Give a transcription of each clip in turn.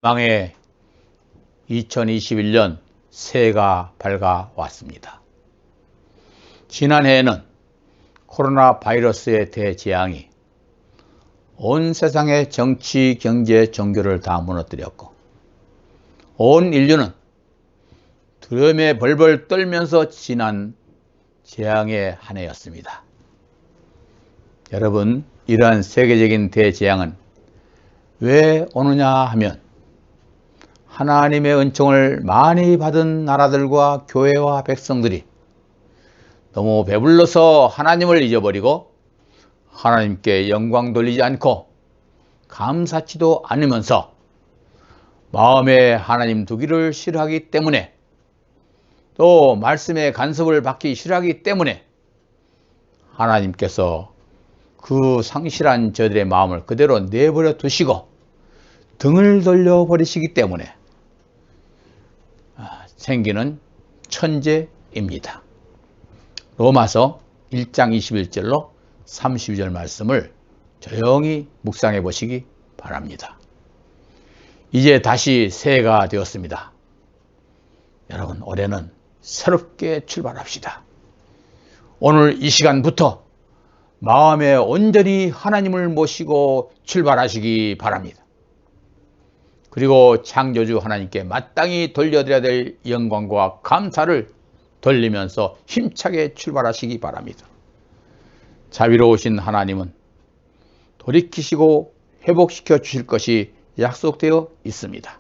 망해 2021년 새해가 밝아왔습니다. 지난해에는 코로나 바이러스의 대재앙이 온 세상의 정치, 경제, 종교를 다 무너뜨렸고 온 인류는 두려움에 벌벌 떨면서 지난 재앙의 한 해였습니다. 여러분, 이러한 세계적인 대재앙은 왜 오느냐 하면 하나님의 은총을 많이 받은 나라들과 교회와 백성들이 너무 배불러서 하나님을 잊어버리고 하나님께 영광 돌리지 않고 감사치도 않으면서 마음에 하나님 두기를 싫어하기 때문에 또 말씀의 간섭을 받기 싫어하기 때문에 하나님께서 그 상실한 저들의 마음을 그대로 내버려 두시고 등을 돌려버리시기 때문에 생기는 천재입니다. 로마서 1장 21절로 32절 말씀을 조용히 묵상해 보시기 바랍니다. 이제 다시 새해가 되었습니다. 여러분, 올해는 새롭게 출발합시다. 오늘 이 시간부터 마음에 온전히 하나님을 모시고 출발하시기 바랍니다. 그리고 창조주 하나님께 마땅히 돌려드려야 될 영광과 감사를 돌리면서 힘차게 출발하시기 바랍니다. 자비로우신 하나님은 돌이키시고 회복시켜 주실 것이 약속되어 있습니다.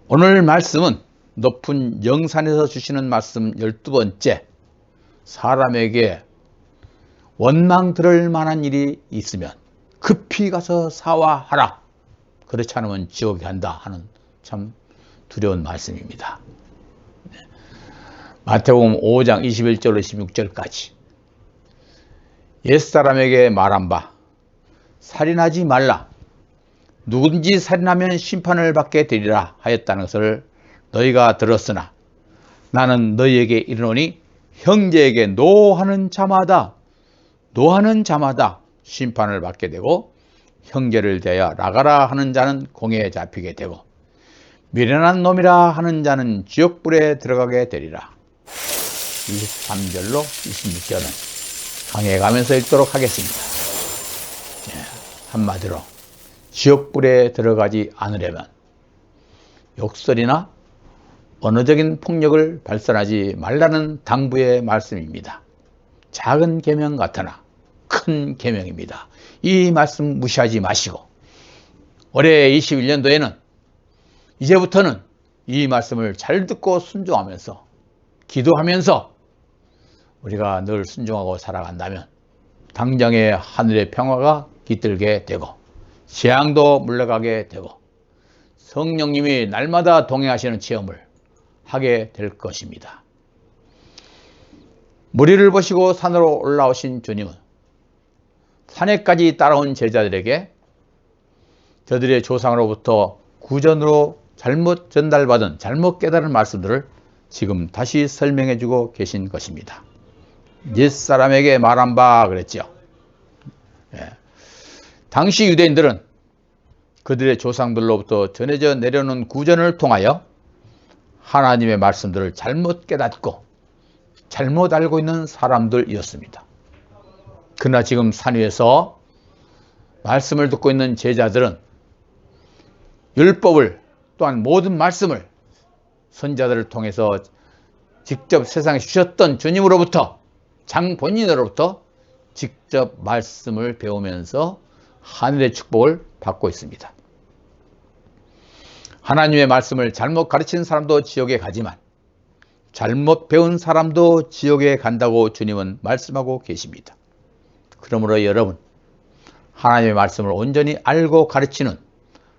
오늘 말씀은 높은 영산에서 주시는 말씀 12번째, 사람에게 원망 들을 만한 일이 있으면 급히 가서 사과하라. 그렇지 않으면 지옥에 간다 하는 참 두려운 말씀입니다. 마태복음 5장 21절로 26절까지 옛사람에게 말한 바 살인하지 말라. 누구든지 살인하면 심판을 받게 되리라 하였다는 것을 너희가 들었으나 나는 너희에게 이르노니 형제에게 노하는 자마다 심판을 받게 되고 형제를 대하여 나가라 하는 자는 공회에 잡히게 되고 미련한 놈이라 하는 자는 지옥불에 들어가게 되리라. 23절로 26절은 강해 가면서 읽도록 하겠습니다. 한마디로 지옥불에 들어가지 않으려면 욕설이나 언어적인 폭력을 발산하지 말라는 당부의 말씀입니다. 작은 계명 같으나 큰 계명입니다. 이 말씀 무시하지 마시고 올해 21년도에는 이제부터는 이 말씀을 잘 듣고 순종하면서 기도하면서 우리가 늘 순종하고 살아간다면 당장의 하늘의 평화가 깃들게 되고 재앙도 물러가게 되고 성령님이 날마다 동행하시는 체험을 하게 될 것입니다. 무리를 보시고 산으로 올라오신 주님은 산에까지 따라온 제자들에게 저들의 조상으로부터 구전으로 잘못 전달받은 잘못 깨달은 말씀들을 지금 다시 설명해 주고 계신 것입니다. 옛사람에게 말한 바 그랬죠. 당시 유대인들은 그들의 조상들로부터 전해져 내려오는 구전을 통하여 하나님의 말씀들을 잘못 깨닫고 잘못 알고 있는 사람들이었습니다. 그러나 지금 산 위에서 말씀을 듣고 있는 제자들은 율법을 또한 모든 말씀을 선자들을 통해서 직접 세상에 주셨던 주님으로부터 장본인으로부터 직접 말씀을 배우면서 하늘의 축복을 받고 있습니다. 하나님의 말씀을 잘못 가르친 사람도 지옥에 가지만 잘못 배운 사람도 지옥에 간다고 주님은 말씀하고 계십니다. 그러므로 여러분, 하나님의 말씀을 온전히 알고 가르치는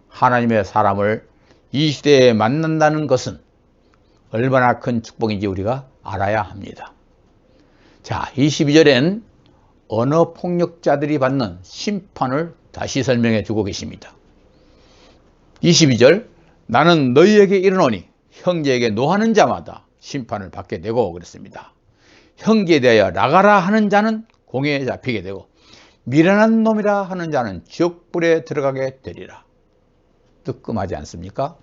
하나님의 사람을 이 시대에 만난다는 것은 얼마나 큰 축복인지 우리가 알아야 합니다. 자, 22절엔 언어 폭력자들이 받는 심판을 다시 설명해 주고 계십니다. 22절, 나는 너희에게 이르노니 형제에게 노하는 자마다 심판을 받게 되고 그랬습니다. 형제에 대하여 나가라 하는 자는 공회에 잡히게 되고 미련한 놈이라 하는 자는 지옥불에 들어가게 되리라. 뜨끔하지 않습니까?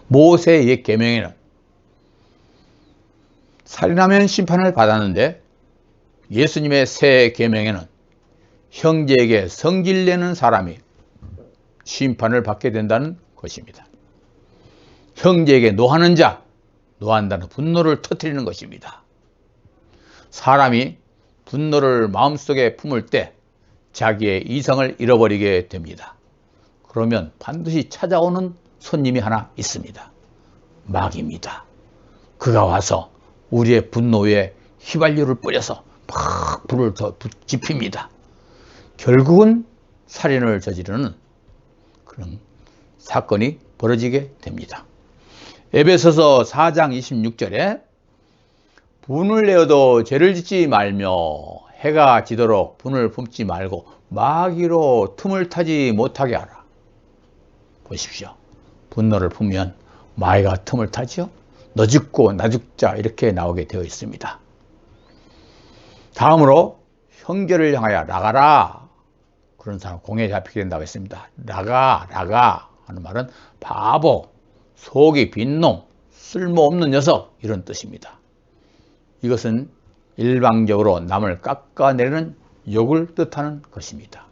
모세의 옛 계명에는 살인하면 심판을 받았는데 예수님의 새 계명에는 형제에게 성질내는 사람이 심판을 받게 된다는 것입니다. 형제에게 노하는 자, 노한다는 분노를 터뜨리는 것입니다. 사람이 분노를 마음속에 품을 때 자기의 이성을 잃어버리게 됩니다. 그러면 반드시 찾아오는 손님이 하나 있습니다. 마귀입니다. 그가 와서 우리의 분노에 휘발유를 뿌려서 막 불을 더 지핍니다. 결국은 살인을 저지르는 그런 사건이 벌어지게 됩니다. 에베소서 4장 26절에 분을 내어도 죄를 짓지 말며 해가 지도록 분을 품지 말고 마귀로 틈을 타지 못하게 하라. 보십시오. 분노를 품으면 마귀가 틈을 타죠. 너 죽고 나 죽자 이렇게 나오게 되어 있습니다. 다음으로 형제를 향하여 나가라. 그런 사람 공에 잡히게 된다고 했습니다. 나가 하는 말은 바보, 속이 빈 놈, 쓸모없는 녀석 이런 뜻입니다. 이것은 일방적으로 남을 깎아내리는 욕을 뜻하는 것입니다.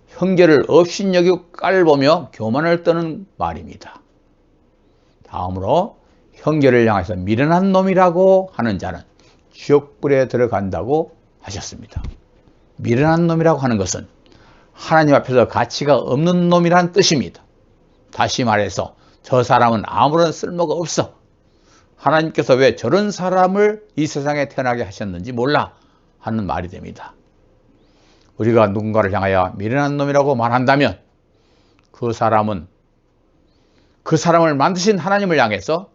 형제를 업신여기고 깔보며 교만을 떠는 말입니다. 다음으로 형제를 향해서 미련한 놈이라고 하는 자는 지옥불에 들어간다고 하셨습니다. 미련한 놈이라고 하는 것은 하나님 앞에서 가치가 없는 놈이란 뜻입니다. 다시 말해서 저 사람은 아무런 쓸모가 없어. 하나님께서 왜 저런 사람을 이 세상에 태어나게 하셨는지 몰라 하는 말이 됩니다. 우리가 누군가를 향하여 미련한 놈이라고 말한다면 그 사람을 만드신 하나님을 향해서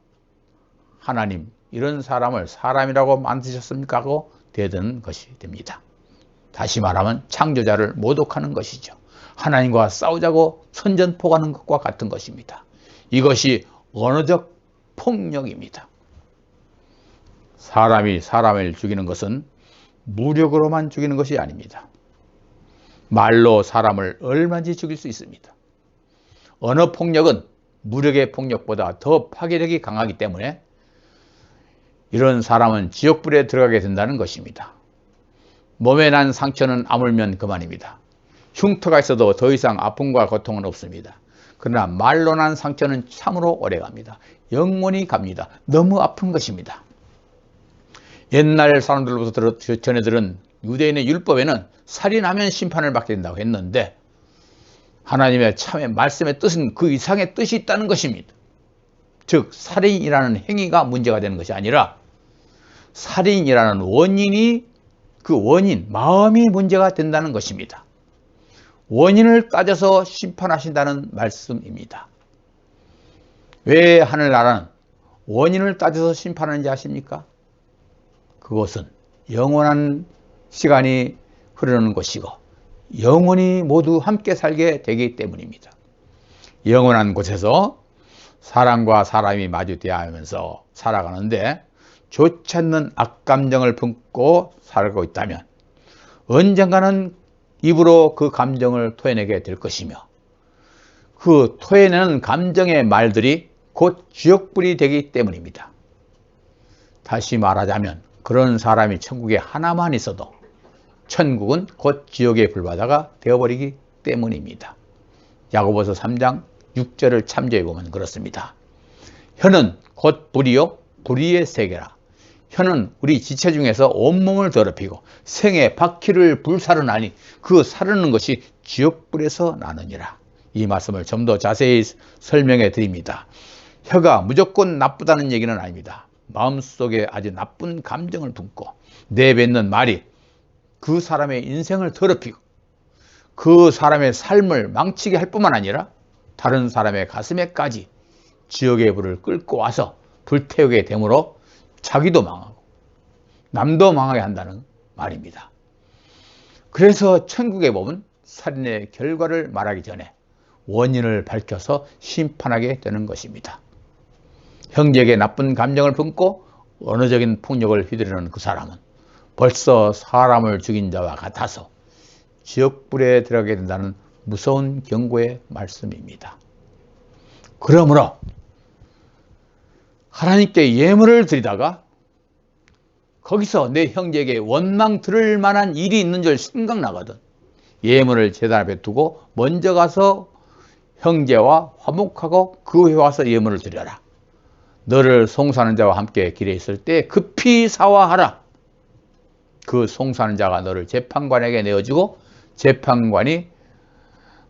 하나님 이런 사람을 사람이라고 만드셨습니까? 하고 대드는 것이 됩니다. 다시 말하면 창조자를 모독하는 것이죠. 하나님과 싸우자고 선전포고하는 것과 같은 것입니다. 이것이 언어적 폭력입니다. 사람이 사람을 죽이는 것은 무력으로만 죽이는 것이 아닙니다. 말로 사람을 얼마든지 죽일 수 있습니다. 언어 폭력은 무력의 폭력보다 더 파괴력이 강하기 때문에 이런 사람은 지옥불에 들어가게 된다는 것입니다. 몸에 난 상처는 아물면 그만입니다. 흉터가 있어도 더 이상 아픔과 고통은 없습니다. 그러나 말로 난 상처는 참으로 오래갑니다. 영원히 갑니다. 너무 아픈 것입니다. 옛날 사람들로부터 전해 들은 유대인의 율법에는 살인하면 심판을 받게 된다고 했는데 하나님의 참의 말씀의 뜻은 그 이상의 뜻이 있다는 것입니다. 즉 살인이라는 행위가 문제가 되는 것이 아니라 살인이라는 원인이 그 원인, 마음이 문제가 된다는 것입니다. 원인을 따져서 심판하신다는 말씀입니다. 왜 하늘나라는 원인을 따져서 심판하는지 아십니까? 그것은 영원한 시간이 흐르는 곳이고 영원히 모두 함께 살게 되기 때문입니다. 영원한 곳에서 사람과 사람이 마주 대하면서 살아가는데 좋지 않는 악감정을 품고 살고 있다면 언젠가는 입으로 그 감정을 토해내게 될 것이며 그 토해내는 감정의 말들이 곧 지옥불이 되기 때문입니다. 다시 말하자면 그런 사람이 천국에 하나만 있어도 천국은 곧 지옥의 불바다가 되어버리기 때문입니다. 야고보서 3장 6절을 참조해 보면 그렇습니다. 혀는 곧 불이요 불의의 세계라. 혀는 우리 지체 중에서 온몸을 더럽히고 생의 바퀴를 불사르나니 그 사르는 것이 지옥불에서 나느니라. 이 말씀을 좀 더 자세히 설명해 드립니다. 혀가 무조건 나쁘다는 얘기는 아닙니다. 마음속에 아주 나쁜 감정을 품고 내뱉는 말이 그 사람의 인생을 더럽히고 그 사람의 삶을 망치게 할 뿐만 아니라 다른 사람의 가슴에까지 지옥의 불을 끌고 와서 불태우게 되므로 자기도 망하고 남도 망하게 한다는 말입니다. 그래서 천국에 보면 살인의 결과를 말하기 전에 원인을 밝혀서 심판하게 되는 것입니다. 형제에게 나쁜 감정을 품고 언어적인 폭력을 휘두르는 그 사람은 벌써 사람을 죽인 자와 같아서 지옥불에 들어가게 된다는 무서운 경고의 말씀입니다. 그러므로 하나님께 예물을 드리다가 거기서 내 형제에게 원망 들을 만한 일이 있는 줄 생각나거든. 예물을 제단 앞에 두고 먼저 가서 형제와 화목하고 그 후에 와서 예물을 드려라. 너를 송사하는 자와 함께 길에 있을 때 급히 사화하라. 그 송사하는 자가 너를 재판관에게 내어주고 재판관이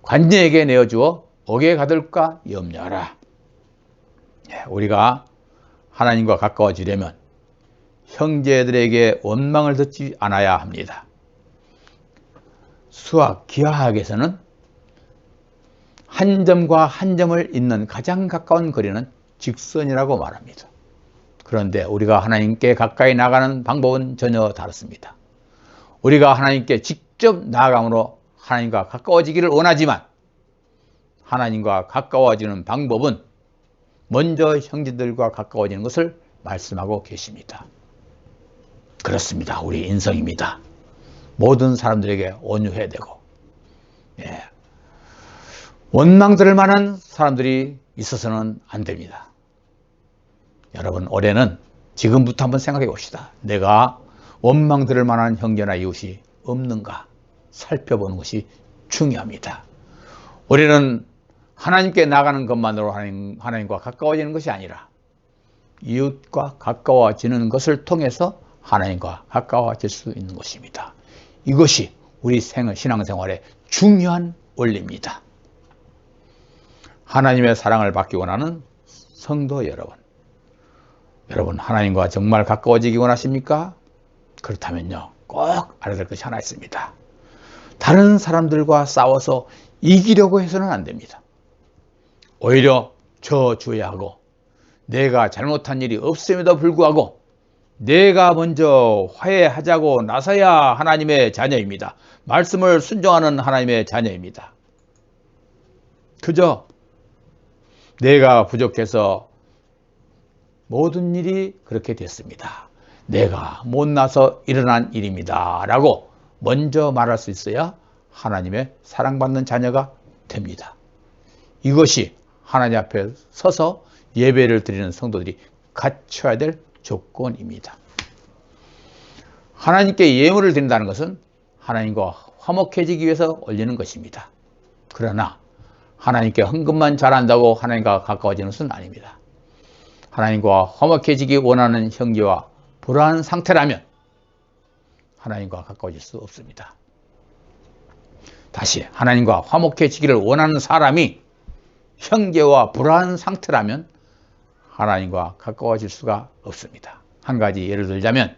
관녀에게 내어주어 옥에 가둘까 염려하라. 우리가 하나님과 가까워지려면 형제들에게 원망을 듣지 않아야 합니다. 수학 기하학에서는 한 점과 한 점을 잇는 가장 가까운 거리는 직선이라고 말합니다. 그런데 우리가 하나님께 가까이 나가는 방법은 전혀 다릅니다. 우리가 하나님께 직접 나아감으로 하나님과 가까워지기를 원하지만 하나님과 가까워지는 방법은 먼저 형제들과 가까워지는 것을 말씀하고 계십니다. 그렇습니다. 우리 인성입니다. 모든 사람들에게 온유해야 되고 원망 들을 만한 사람들이 있어서는 안 됩니다. 여러분, 올해는 지금부터 한번 생각해 봅시다. 내가 원망 들을 만한 형제나 이웃이 없는가 살펴보는 것이 중요합니다. 우리는 하나님께 나가는 것만으로 하나님과 가까워지는 것이 아니라 이웃과 가까워지는 것을 통해서 하나님과 가까워질 수 있는 것입니다. 이것이 우리 신앙생활의 중요한 원리입니다. 하나님의 사랑을 받기 원하는 성도 여러분 하나님과 정말 가까워지기 원하십니까? 그렇다면요, 꼭 알아야 될 것이 하나 있습니다. 다른 사람들과 싸워서 이기려고 해서는 안 됩니다. 오히려 져줘야 하고 내가 잘못한 일이 없음에도 불구하고 내가 먼저 화해하자고 나서야 하나님의 자녀입니다. 말씀을 순종하는 하나님의 자녀입니다. 그저 내가 부족해서 모든 일이 그렇게 됐습니다. 내가 못나서 일어난 일입니다. 라고 먼저 말할 수 있어야 하나님의 사랑받는 자녀가 됩니다. 이것이 하나님 앞에 서서 예배를 드리는 성도들이 갖춰야 될 조건입니다. 하나님께 예물을 드린다는 것은 하나님과 화목해지기 위해서 올리는 것입니다. 그러나 하나님께 헌금만 잘한다고 하나님과 가까워지는 것은 아닙니다. 하나님과 화목해지기 원하는 형제와 불화한 상태라면 하나님과 가까워질 수 없습니다. 다시 하나님과 화목해지기를 원하는 사람이 형제와 불화한 상태라면 하나님과 가까워질 수가 없습니다. 한 가지 예를 들자면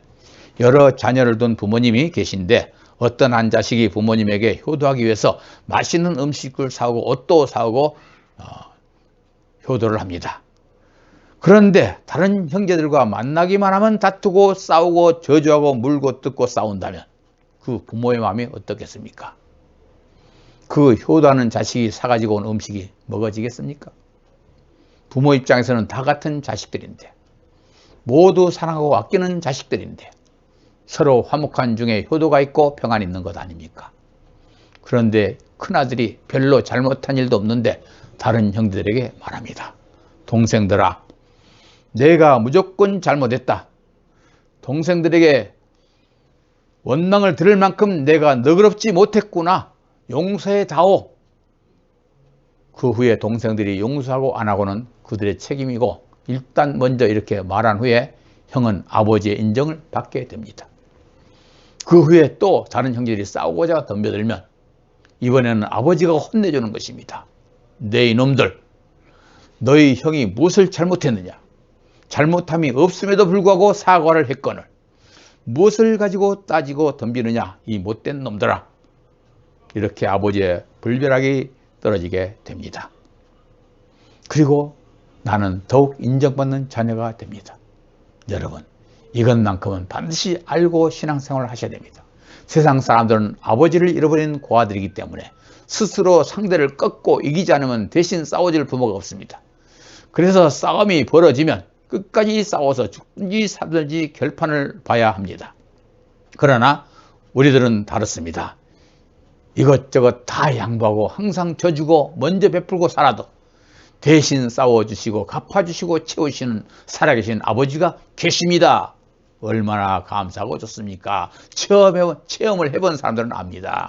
여러 자녀를 둔 부모님이 계신데 어떤 한 자식이 부모님에게 효도하기 위해서 맛있는 음식을 사오고 옷도 사오고 효도를 합니다. 그런데 다른 형제들과 만나기만 하면 다투고 싸우고 저주하고 물고 뜯고 싸운다면 그 부모의 마음이 어떻겠습니까? 그 효도하는 자식이 사가지고 온 음식이 먹어지겠습니까? 부모 입장에서는 다 같은 자식들인데 모두 사랑하고 아끼는 자식들인데 서로 화목한 중에 효도가 있고 평안이 있는 것 아닙니까? 그런데 큰아들이 별로 잘못한 일도 없는데 다른 형제들에게 말합니다. 동생들아, 내가 무조건 잘못했다. 동생들에게 원망을 들을 만큼 내가 너그럽지 못했구나. 용서해다오. 그 후에 동생들이 용서하고 안 하고는 그들의 책임이고 일단 먼저 이렇게 말한 후에 형은 아버지의 인정을 받게 됩니다. 그 후에 또 다른 형제들이 싸우고자 덤벼들면 이번에는 아버지가 혼내주는 것입니다. 내 이놈들, 너희 형이 무엇을 잘못했느냐? 잘못함이 없음에도 불구하고 사과를 했거늘 무엇을 가지고 따지고 덤비느냐? 이 못된 놈들아. 이렇게 아버지의 불벼락이 떨어지게 됩니다. 그리고 나는 더욱 인정받는 자녀가 됩니다. 여러분, 이것만큼은 반드시 알고 신앙생활을 하셔야 됩니다. 세상 사람들은 아버지를 잃어버린 고아들이기 때문에 스스로 상대를 꺾고 이기지 않으면 대신 싸워줄 부모가 없습니다. 그래서 싸움이 벌어지면 끝까지 싸워서 죽든지 살든지 결판을 봐야 합니다. 그러나 우리들은 다릅니다. 이것저것 다 양보하고 항상 져주고 먼저 베풀고 살아도 대신 싸워주시고 갚아주시고 채우시는 살아계신 아버지가 계십니다. 얼마나 감사하고 좋습니까? 체험을 해본 사람들은 압니다.